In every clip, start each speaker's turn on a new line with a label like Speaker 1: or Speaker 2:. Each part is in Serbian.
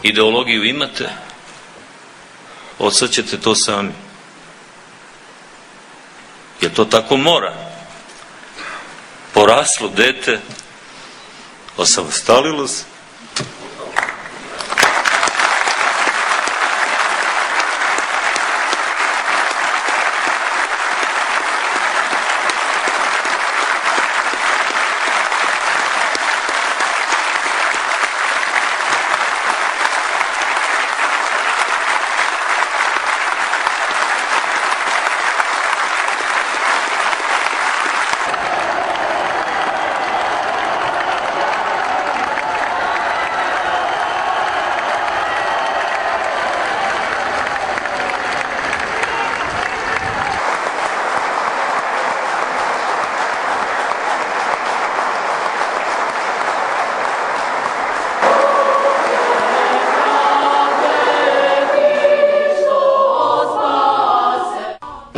Speaker 1: Ideologiju imate, od sad ćete to sami. Jer to tako mora. Poraslo dete, osamostalilo se.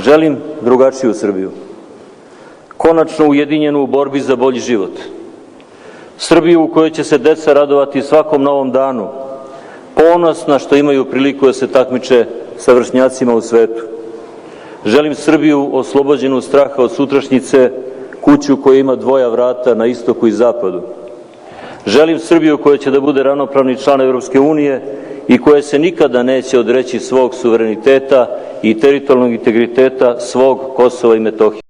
Speaker 2: Želim drugačiju Srbiju, konačno ujedinjenu u borbi za bolji život. Srbiju u kojoj će se deca radovati svakom novom danu, ponosna što imaju priliku da se takmiče sa vršnjacima u svetu. Želim Srbiju oslobođenu straha od sutrašnjice, kuću koja ima dvoja vrata na istoku i zapadu. Želim Srbiju koja će da bude ravnopravni član Evropske unije i koja se nikada neće odreći svog suvereniteta i teritorijalnog integriteta svog Kosova i Metohije.